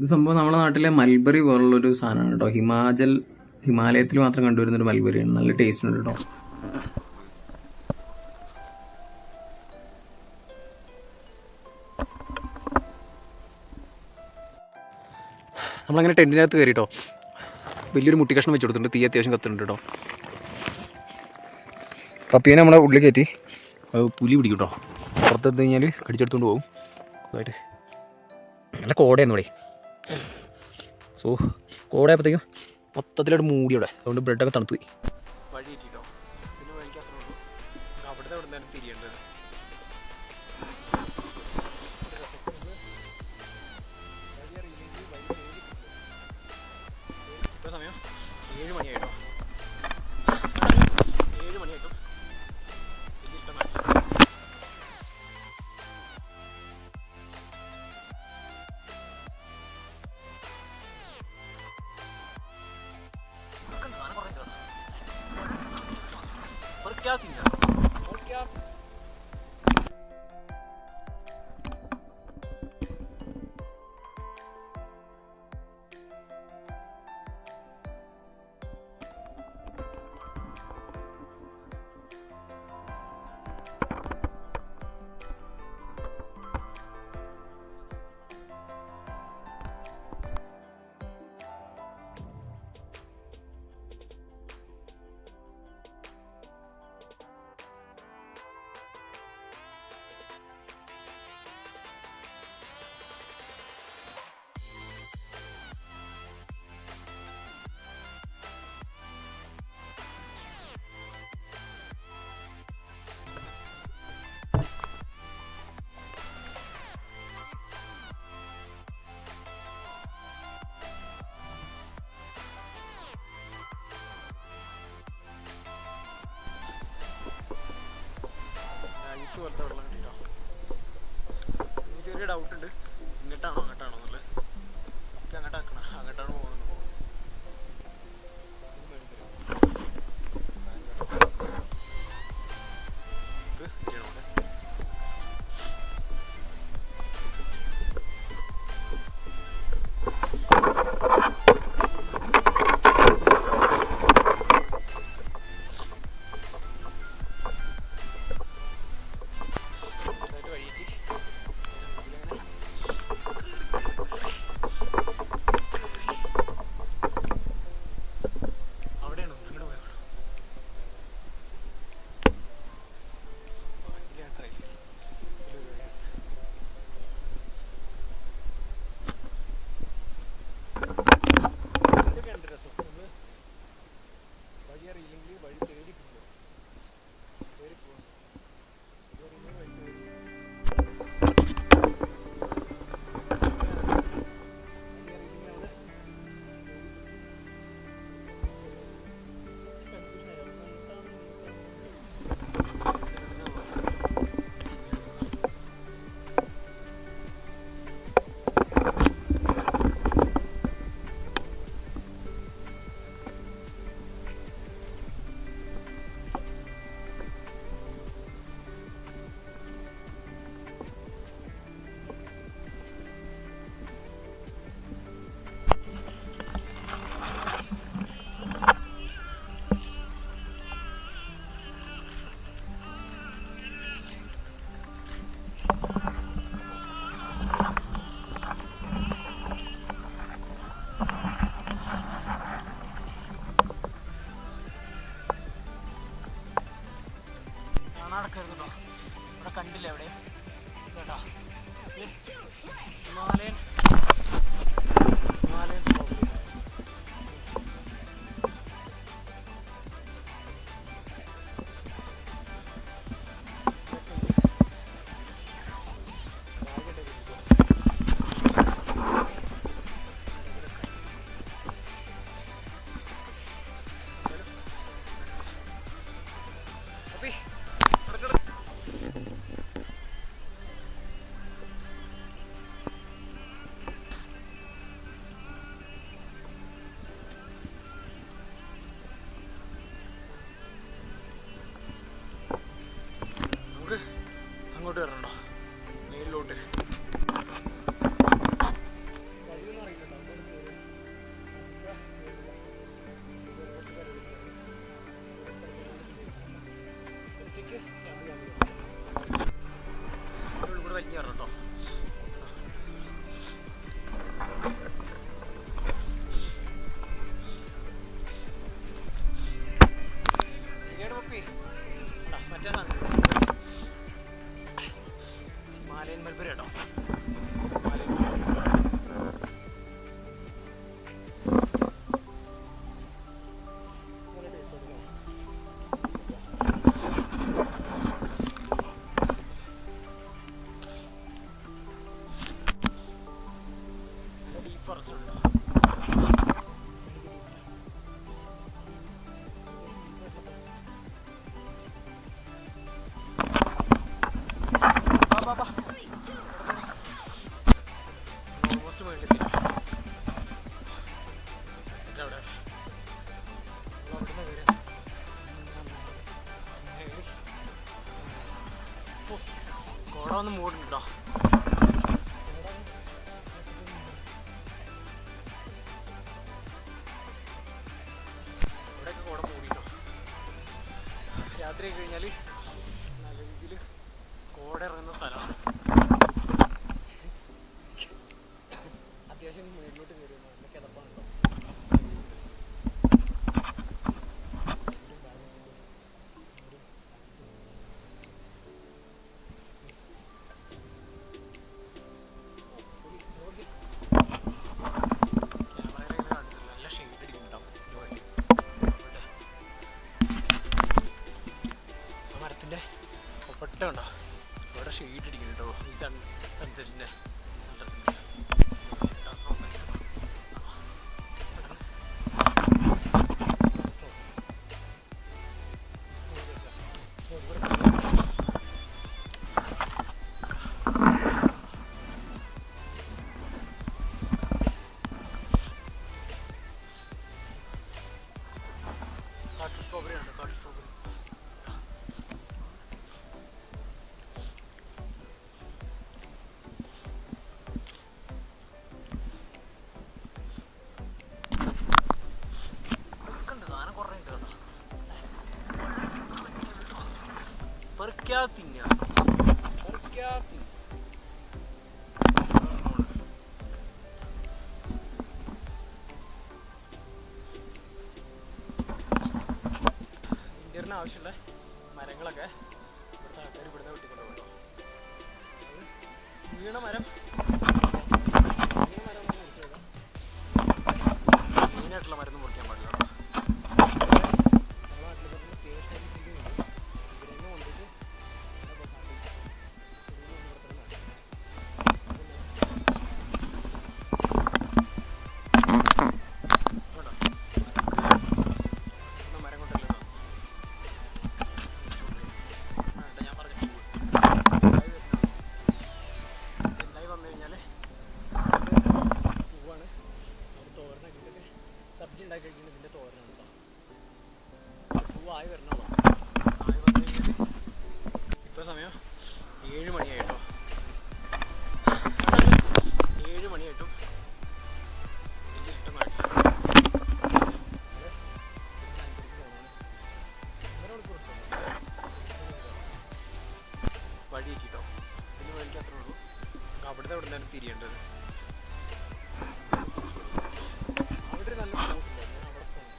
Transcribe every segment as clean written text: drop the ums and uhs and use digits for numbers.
ഇത് സംഭവം നമ്മുടെ നാട്ടിലെ മൽബറി പോലുള്ളൊരു സാധനമാണ് കേട്ടോ. ഹിമാലയത്തിൽ മാത്രം കണ്ടുവരുന്നൊരു മൽബറിയാണ്. നല്ല ടേസ്റ്റ് ഉണ്ട് കേട്ടോ. നമ്മളങ്ങനെ ടെൻറ്റിനകത്ത് കയറിട്ടോ. വലിയൊരു മുട്ടി കഷ്ണം വെച്ച് കൊടുത്തിട്ടുണ്ട്. തീ അത്യാവശ്യം കത്തുന്നുണ്ട് കേട്ടോ. പപ്പീനെ നമ്മളെ ഉള്ളിൽ കയറ്റി പുലി പിടിക്കും കേട്ടോ. പുറത്തെടുത്ത് കഴിഞ്ഞാൽ കടിച്ചെടുത്തുകൊണ്ട് പോകും. അതായിട്ട് നല്ല കോടയായിരുന്നു ഇവിടെ. സോ കോടയായപ്പോഴത്തേക്കും മൊത്തത്തിലോട്ട് മൂടി അവിടെ. അതുകൊണ്ട് ബ്രെഡൊക്കെ തണുത്ത് പോയി. വഴി കിട്ടിട്ടോ. പിന്നെ വഴിക്ക് അത്ര ഉള്ളൂ. അവിടുത്തെ അവിടെ നിന്ന് തിരിയേണ്ടത്. സമയം 7 മണിയായിട്ടോ. 7 മണിയായിട്ടും വലിയ ഇഷ്ടമാണ്. क्या सीन है और क्या പോലത്തെ വെള്ളം കിട്ടിട്ടോ. ചെറിയ ഡൗട്ട് ഉണ്ട്, ഇങ്ങോട്ടാണോ അങ്ങോട്ടാണോ എന്നുള്ളത്. എനിക്ക് അങ്ങോട്ടാക്കണം, അങ്ങോട്ടാണ് പോകുന്നത്. നടക്കരുത് കേട്ടോ. ഇവിടെ കണ്ടില്ല എവിടെ കേട്ടോ. ഹിമാലയൻ കുറച്ചുണ്ട്. ഓൾമോസ്റ്റ് വേണ്ടിയില്ല. അവിടെ അവിടുന്ന് വരും. കോട വന്ന് മൂടുന്നുണ്ടോ? ഇവിടെയൊക്കെ കോട മൂടിട്ടോ. രാത്രി ആയി കഴിഞ്ഞാൽ നല്ല രീതിയിൽ കോട ഇറങ്ങുന്ന സ്ഥലമാണ്. അത്യാവശ്യം മുകളിലോട്ട് കയറി നല്ല കിതപ്പാണല്ലോ. നല്ല ഷെയ്ഡ് അടിക്കുന്നുണ്ടാവും. മരത്തിൻ്റെ ഒപ്പട്ട ഉണ്ടോ ഇവിടെ ഷെയ്ഡ് അടിക്കുന്നുണ്ടോ ഈ സൺസെറ്റിൻ്റെ. കാട്ടു സ്ട്രോബെറി ഉണ്ട്. കാട്ടു സ്ട്രോബെറി ഇന്ത്യറിന് ആവശ്യമുള്ള മരങ്ങളൊക്കെ ഇവിടുത്തെ ആൾക്കാർ ഇവിടുന്ന് വെട്ടിക്കൊണ്ടുപോകട്ടോ. വീണ മരം മെയിനായിട്ടുള്ള മരം മുറിക്കാൻ പാടില്ല. സബ്ജി ഉണ്ടാക്കി കഴിക്കുന്നത് ഇതിൻ്റെ തോരനാണ് കേട്ടോ. പൂവായി വരണോ. ആയി വന്നു കഴിഞ്ഞാൽ ഇപ്പോൾ സമയം 7 മണിയായിട്ടോ. 7 മണിയായിട്ടും എനിക്ക് ഇഷ്ടമായിട്ടില്ല. വഴി എത്തിട്ടോ. പിന്നെ വഴിക്ക് അത്രേ ഉള്ളൂ. അവിടുന്ന് അവിടെ നിന്നാണ് തിരിയേണ്ടത്. അവിടെ നല്ല സ്പോട്ടുണ്ട്. ഞാൻ അവിടെ പോകും.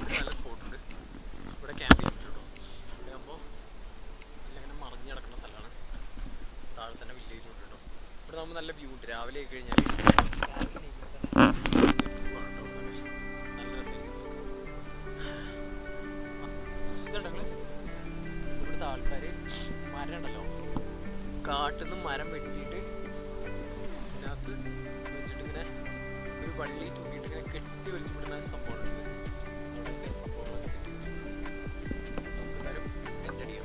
നല്ല സ്പോട്ടുണ്ട്. ഇവിടെ ക്യാമ്പ് ചെയ്തിട്ടുണ്ടോ. ഇവിടെ ആകുമ്പോൾ നല്ല ഇങ്ങനെ മറിഞ്ഞ് കിടക്കുന്ന സ്ഥലമാണ്. താഴെ തന്നെ വില്ലേജ് ഉണ്ട് കേട്ടോ. ഇവിടെ നമ്മൾ നല്ല വ്യൂ ഉണ്ട്. രാവിലെ ആയി കഴിഞ്ഞാൽ ഇവിടുത്തെ ആൾക്കാർ മരം ഉണ്ടല്ലോ, കാട്ടിൽ നിന്ന് മരം വെട്ടിയിട്ട് ഇതിനകത്ത് വെച്ചിട്ട് ഇങ്ങനെ ഒരു വള്ളി തൂക്കിയിട്ട് ഇങ്ങനെ കെട്ടി വലിച്ചു വിടുന്ന സംഭവമുണ്ട്. അവിടെ സംഭവങ്ങളൊക്കെ സെറ്റ് ചെയ്തിട്ടുണ്ട്. നമുക്കെല്ലാവരും അറ്റൻഡ് ചെയ്യാം.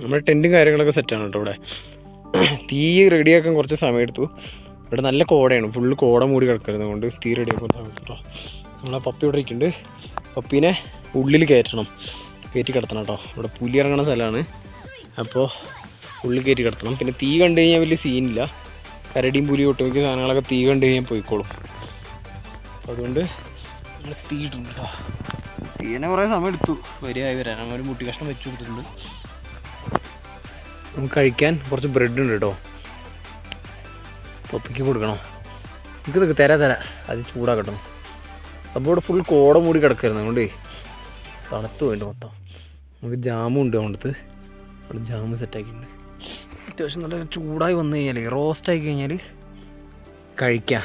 നമ്മുടെ ടെൻറ്റും കാര്യങ്ങളൊക്കെ സെറ്റാണ് കേട്ടോ. ഇവിടെ തീ റെഡിയാക്കാൻ കുറച്ച് സമയം എടുത്തു. ഇവിടെ നല്ല കോടയാണ്, ഫുള്ള് കോട മൂടി കിടക്കുന്നത് കൊണ്ട് തീ റെഡിയാക്കാൻ സമയം കേട്ടോ. നമ്മളെ പപ്പി ഇവിടെ ഇരിക്കുന്നുണ്ട്. പപ്പീനെ ഉള്ളിൽ കയറ്റി കിടത്തണം കേട്ടോ. ഇവിടെ പുലി ഇറങ്ങുന്ന സ്ഥലമാണ്, അപ്പോൾ ഉള്ളിൽ കയറ്റി കിടത്തണം. പിന്നെ തീ കണ്ടു കഴിഞ്ഞാൽ വലിയ സീനില്ല. കരടിയും പുലിയും ഒട്ടുമിക്ക സാധനങ്ങളൊക്കെ തീ കണ്ടു കഴിഞ്ഞാൽ പോയിക്കോളും. അപ്പോൾ അതുകൊണ്ട് നമ്മൾ തീ ഇട്ടുണ്ട് കേട്ടോ. തീനെ കുറേ സമയം എടുത്തു വരികയായി വരാൻ. അങ്ങനെ ഒരു മുട്ടി കഷ്ണം വെച്ച് കൊടുത്തിട്ടുണ്ട്. നമുക്ക് കഴിക്കാൻ കുറച്ച് ബ്രെഡ് ഉണ്ട് കേട്ടോ. പപ്പിക്ക് കൊടുക്കണോ? എനിക്ക് തരാം അത് ചൂടാക്കട്ടോ. അപ്പോൾ ഇവിടെ ഫുൾ കോട മൂടി കിടക്കായിരുന്നു, അതുകൊണ്ടേ തണുത്ത് പോയിട്ട് മൊത്തം. നമുക്ക് ജാമും ഉണ്ട് അതുകൊണ്ടത്ത്, അവിടെ ജാമ് സെറ്റാക്കിയിട്ടുണ്ട്. അത്യാവശ്യം നല്ല ചൂടായി വന്നു കഴിഞ്ഞാൽ, റോസ്റ്റായി കഴിഞ്ഞാൽ കഴിക്കാം.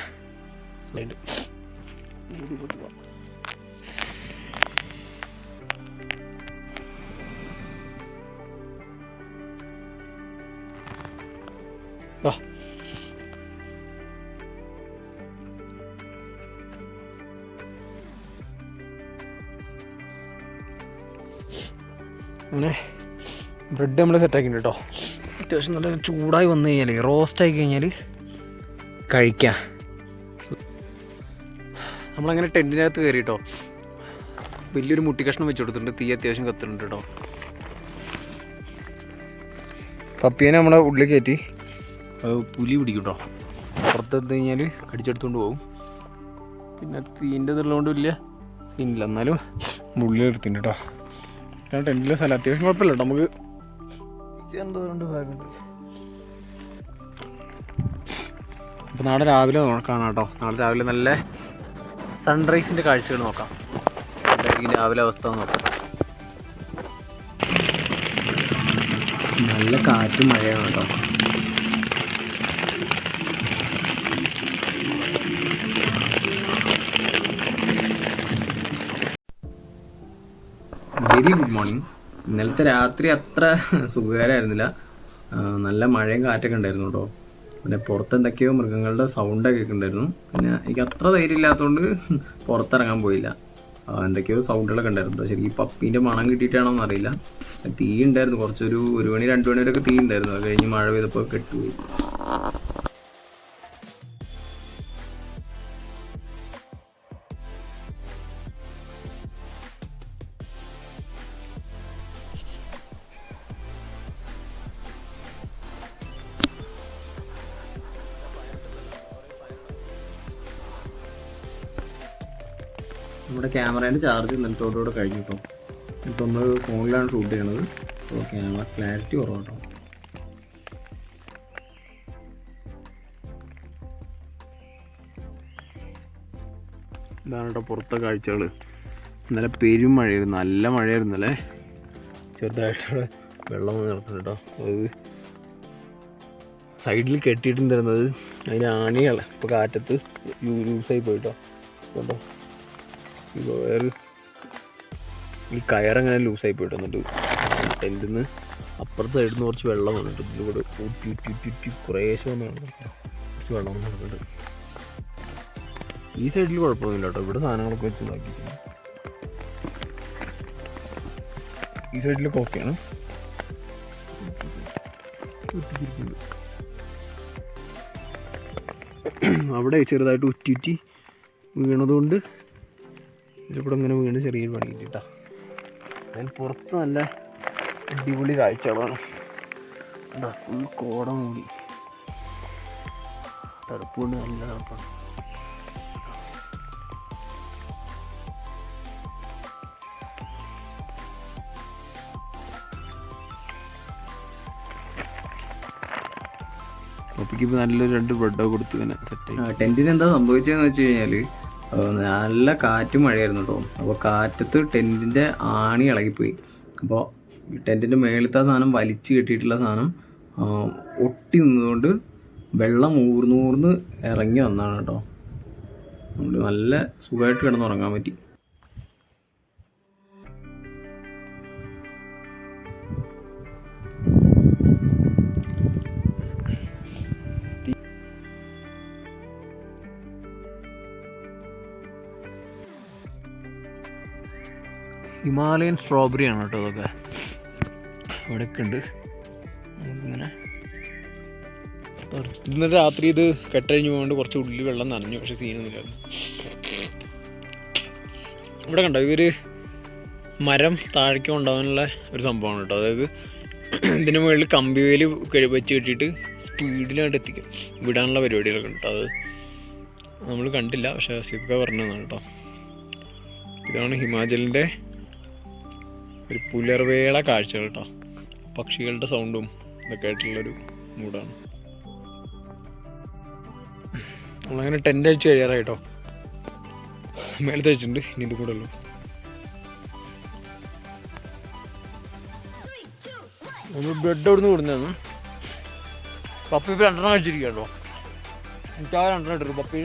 അങ്ങനെ ബ്രെഡ് നമ്മൾ സെറ്റാക്കിയിട്ടുണ്ട് കേട്ടോ. അത്യാവശ്യം നല്ല ചൂടായി വന്നു കഴിഞ്ഞാൽ, റോസ്റ്റായി കഴിഞ്ഞാൽ കഴിക്കാം. നമ്മളങ്ങനെ ടെൻറ്റിനകത്ത് കയറി കേട്ടോ. വലിയൊരു മുട്ടി കഷ്ണം വെച്ച് കൊടുത്തിട്ടുണ്ട്, തീ അത്യാവശ്യം കത്തുന്നുണ്ട് കേട്ടോ. പപ്പീനെ നമ്മളെ ഉള്ളിൽ കയറ്റി പുലി പിടിക്കും കേട്ടോ. പുറത്തെടുത്ത് കഴിഞ്ഞാൽ കടിച്ചെടുത്തുകൊണ്ട് പോകും. പിന്നെ തീൻ്റെ ഇതുള്ളതുകൊണ്ട് വലിയ സീനില്ല, എന്നാലും ഉള്ളിൽ എടുത്തിട്ടുണ്ട് കേട്ടോ. ഞാൻ ടെൻറ്റിലെ സ്ഥലം അത്യാവശ്യം കുഴപ്പമില്ല കേട്ടോ. നമുക്ക് എന്തുകൊണ്ട് ബാഗുണ്ട്. അപ്പോൾ നാളെ രാവിലെ കാണാം കേട്ടോ. നാളെ രാവിലെ നല്ല സൺറൈസിൻ്റെ കാഴ്ചകൾ നോക്കാം. എന്തായിരിക്കും രാവിലെ അവസ്ഥ നോക്കാം. നല്ല കാറ്റും മഴയാണ് കേട്ടോ. Very good morning. ഇന്നലത്തെ രാത്രി അത്ര സുഖകരമായിരുന്നില്ല, നല്ല മഴയും കാറ്റൊക്കെ ഉണ്ടായിരുന്നു കേട്ടോ. പിന്നെ പുറത്ത് എന്തൊക്കെയോ മൃഗങ്ങളുടെ സൗണ്ടൊക്കെ ഉണ്ടായിരുന്നു. പിന്നെ എനിക്ക് അത്ര ധൈര്യം ഇല്ലാത്തതുകൊണ്ട് പുറത്തിറങ്ങാൻ പോയില്ല. എന്തൊക്കെയോ സൗണ്ടുകളൊക്കെ ഉണ്ടായിരുന്നു. ശരിക്കും പപ്പീൻ്റെ മണം കിട്ടിയിട്ടാണോ എന്നറിയില്ല. തീ ഉണ്ടായിരുന്നു, കുറച്ചൊരു 1 മണി 2 മണി വരെയൊക്കെ തീ ഉണ്ടായിരുന്നു. അത് കഴിഞ്ഞ് മഴ പെയ്തപ്പോൾ കെട്ടുപോയി. നമ്മുടെ ക്യാമറേൻ്റെ ചാർജ് ഇന്നലത്തോടുകൂടെ കഴിഞ്ഞു കേട്ടോ. ഇപ്പോൾ നമ്മൾ ഫോണിലാണ് ഷൂട്ട് ചെയ്യണത്, അപ്പോൾ ക്യാമറ ക്ലാരിറ്റി കുറവാണ് കേട്ടോ. ഇതാണ് കേട്ടോ പുറത്തെ കാഴ്ചകൾ. ഇന്നലെ പെരും മഴയായിരുന്നു, നല്ല മഴയായിരുന്നു അല്ലേ. ചെറുതായിട്ട് വെള്ളം വന്ന് നടക്കുന്നുണ്ട് കേട്ടോ. അത് സൈഡിൽ കെട്ടിയിട്ടുണ്ടായിരുന്നത് അതിന് ആണികൾ ഇപ്പോൾ കാറ്റത്ത് ലൂസായി പോയിട്ടോ. കേട്ടോ ഇപ്പോൾ വേറെ ഈ കയറങ്ങനെ ലൂസായി പോയിട്ട് വന്നിട്ട് ടെൻറ്റിൽ നിന്ന് അപ്പുറത്തെ സൈഡിൽ നിന്ന് കുറച്ച് വെള്ളം വന്നിട്ട് ഇതിലൂടെ ഊറ്റി കുറേശ്ശെ വന്ന് കുറച്ച് വെള്ളം വന്ന് നടക്കുന്നുണ്ട്. ഈ സൈഡിൽ കുഴപ്പമൊന്നുമില്ല കേട്ടോ, ഇവിടെ സാധനങ്ങളൊക്കെ വെച്ച് ഉണ്ടാക്കിയിട്ടുണ്ട്. ഈ സൈഡിലൊക്കെ ഓക്കെയാണ്. അവിടെ ചെറുതായിട്ട് ഉറ്റി വീണതുകൊണ്ട് ഇതിലൂടെ ഇങ്ങനെ വീണ് ചെറിയൊരു പണി കിട്ടിട്ടാ. അതിന് പുറത്ത് നല്ല അടിപൊളി കാഴ്ചകളാണ്. ഫുൾ കോട മൂടി, തണുപ്പ് കൊണ്ട് നല്ല തണുപ്പാണ്. അപ്പോൾ നല്ലൊരു 2 ബ്രെഡൊക്കെ കൊടുത്ത് ഇങ്ങനെ സെറ്റ്. ടെൻറ്റിന് എന്താ സംഭവിച്ചതെന്ന് വെച്ച് കഴിഞ്ഞാൽ നല്ല കാറ്റും മഴയായിരുന്നു കേട്ടോ. അപ്പോൾ കാറ്റത്ത് ടെൻറ്റിൻ്റെ ആണി ഇളകിപ്പോയി. അപ്പോൾ ടെൻറ്റിൻ്റെ മേളത്തെ സാധനം വലിച്ചു കെട്ടിയിട്ടുള്ള സാധനം ഒട്ടി നിന്നതുകൊണ്ട് വെള്ളം ഊർന്നൂർന്ന് ഇറങ്ങി വന്നതാണ് കേട്ടോ. അതുകൊണ്ട് നല്ല സുഖമായിട്ട് കിടന്നുറങ്ങാൻ പറ്റി. ഹിമാലയൻ സ്ട്രോബെറി ആണ് കേട്ടോ അതൊക്കെ. ഇവിടെയൊക്കെ ഉണ്ട്. നമുക്കിങ്ങനെ ഇന്നലെ രാത്രി ഇത് കെട്ടഴിഞ്ഞ് പോകൊണ്ട് കുറച്ച് ഉള്ളിൽ വെള്ളം നനഞ്ഞു, പക്ഷെ സീനൊന്നുമില്ലായിരുന്നു. ഇവിടെ കണ്ടോ ഇവർ മരം താഴേക്ക് കൊണ്ടുപോകാനുള്ള ഒരു സംഭവമാണ് കേട്ടോ. അതായത് ഇതിന് മുകളിൽ കമ്പി വേലി വെച്ച് കെട്ടിയിട്ട് സ്പീഡിലായിട്ട് എത്തിക്കും വിടാനുള്ള പരിപാടികളൊക്കെ ഉണ്ട്. അത് നമ്മൾ കണ്ടില്ല, പക്ഷേ സിബ്ക പറഞ്ഞതാണ് കേട്ടോ. ഇതാണ് ഹിമാചലിൻ്റെ ഒരു പുലർവേള കാഴ്ചകൾ കേട്ടോ. പക്ഷികളുടെ സൗണ്ടും ഇതൊക്കെ ആയിട്ടുള്ളൊരു മൂഡാണ്. നമ്മളങ്ങനെ ടെൻ്റ് അടിച്ച് കഴിയാറായിട്ടോ. മേലത്തെ വെച്ചിട്ടുണ്ട്, ഇനി ഇത് കൂടെ ഉള്ളൂ. നമ്മൾ ബ്രെഡ് അവിടെ നിന്ന് കൊടുക്കുന്നതാണ്. പപ്പി ഇപ്പോൾ 2 കഴിച്ചിരിക്കുക കേട്ടോ. എനിക്ക് ആ 2 ഇട്ടു. പപ്പി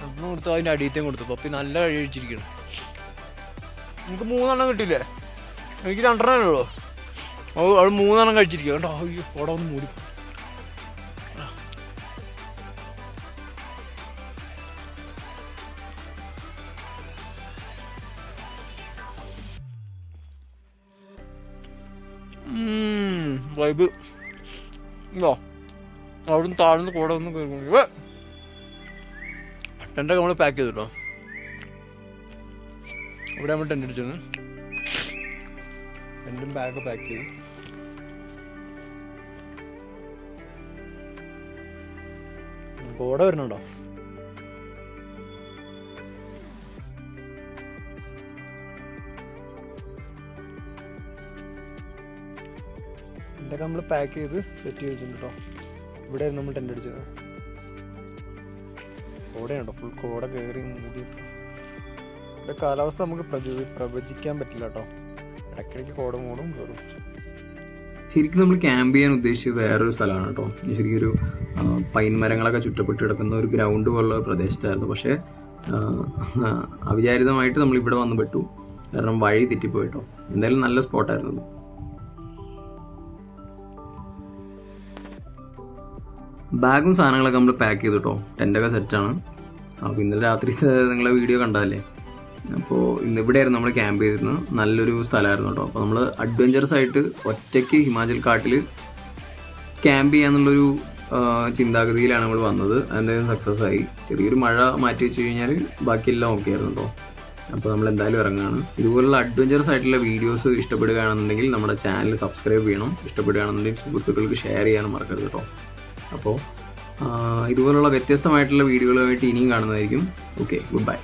2 കൊടുത്തു, അതിൻ്റെ അടിയത്തേയും കൊടുത്തു. പപ്പി നല്ല കഴിച്ചിരിക്കണം. എനിക്ക് 3 കിട്ടിയില്ലേ? എനിക്ക് 2 ഉള്ളൂ. അവൾ 3 കഴിച്ചിരിക്കുക കേട്ടോ. അയ്യോ അവിടെ ഒന്ന് മൂടി. വൈബ് ഇല്ലോ. അവിടുന്ന് താഴ്ന്ന് കൂടെ ഒന്ന് ടെൻ്റൊക്കെ നമ്മൾ പാക്ക് ചെയ്തു കേട്ടോ. ഇവിടെ നമ്മൾ ടെൻ്റ് അടിച്ചത്, ടെൻ്റും ബാഗൊക്കെ പാക്ക് ചെയ്തു. കൂടെ വരുന്നുണ്ടോ? ടെൻ്റൊക്കെ നമ്മൾ പാക്ക് ചെയ്ത് സെറ്റ് ചെയ്ത് വെച്ചിട്ടുണ്ട് കേട്ടോ. ഇവിടെയായിരുന്നു നമ്മൾ ടെൻ്റ് അടിച്ചത്. കോടയുണ്ടോ? ഫുൾ കോട കയറി മൂടി. ഇവിടെ കാലാവസ്ഥ നമുക്ക് പ്രവചിക്കാൻ പറ്റില്ല കേട്ടോ. ഇടയ്ക്കിടയ്ക്ക് കോട മൂടും കയറും. ശരിക്കും നമ്മൾ ക്യാമ്പ് ചെയ്യാൻ ഉദ്ദേശിച്ചത് വേറൊരു സ്ഥലമാണ് കേട്ടോ. ശരിക്കും ഒരു പൈൻ മരങ്ങളൊക്കെ ചുറ്റപ്പെട്ട് കിടക്കുന്ന ഒരു ഗ്രൗണ്ട് പോലുള്ള പ്രദേശത്തായിരുന്നു. പക്ഷേ അവിചാരിതമായിട്ട് നമ്മൾ ഇവിടെ വന്ന് പെട്ടു. കാരണം വഴി തെറ്റിപ്പോയിട്ടോ. എന്തായാലും നല്ല സ്പോട്ടായിരുന്നു. ബാഗും സാധനങ്ങളൊക്കെ നമ്മൾ പാക്ക് ചെയ്തു കേട്ടോ. ടെൻ്റൊക്കെ സെറ്റാണ്. അപ്പോൾ ഇന്നലെ രാത്രി നിങ്ങളെ വീഡിയോ കണ്ടതല്ലേ. അപ്പോൾ ഇന്നിവിടെയായിരുന്നു നമ്മൾ ക്യാമ്പ് ചെയ്തിരുന്നത്. നല്ലൊരു സ്ഥലമായിരുന്നു കേട്ടോ. അപ്പോൾ നമ്മൾ അഡ്വഞ്ചറസ് ആയിട്ട് ഒറ്റയ്ക്ക് ഹിമാചൽ കാട്ടിൽ ക്യാമ്പ് ചെയ്യാന്നുള്ളൊരു ചിന്താഗതിയിലാണ് നമ്മൾ വന്നത്. എന്തായാലും സക്സസ് ആയി. ചെറിയൊരു മഴ മാറ്റി വെച്ച് കഴിഞ്ഞാൽ ബാക്കിയെല്ലാം ഓക്കെ ആയിരുന്നു കേട്ടോ. അപ്പോൾ നമ്മൾ എന്തായാലും ഇറങ്ങുകയാണ്. ഇതുപോലുള്ള അഡ്വഞ്ചറസ് ആയിട്ടുള്ള വീഡിയോസ് ഇഷ്ടപ്പെടുകയാണെന്നുണ്ടെങ്കിൽ നമ്മുടെ ചാനൽ സബ്സ്ക്രൈബ് ചെയ്യണം. ഇഷ്ടപ്പെടുകയാണെന്നുണ്ടെങ്കിൽ സുഹൃത്തുക്കൾക്ക് ഷെയർ ചെയ്യാനും മറക്കരുത് കേട്ടോ. അപ്പോൾ ഇതുപോലുള്ള വ്യത്യസ്തമായിട്ടുള്ള വീഡിയോകളുമായിട്ട് ഇനിയും കാണുന്നതായിരിക്കും. Okay, good bye.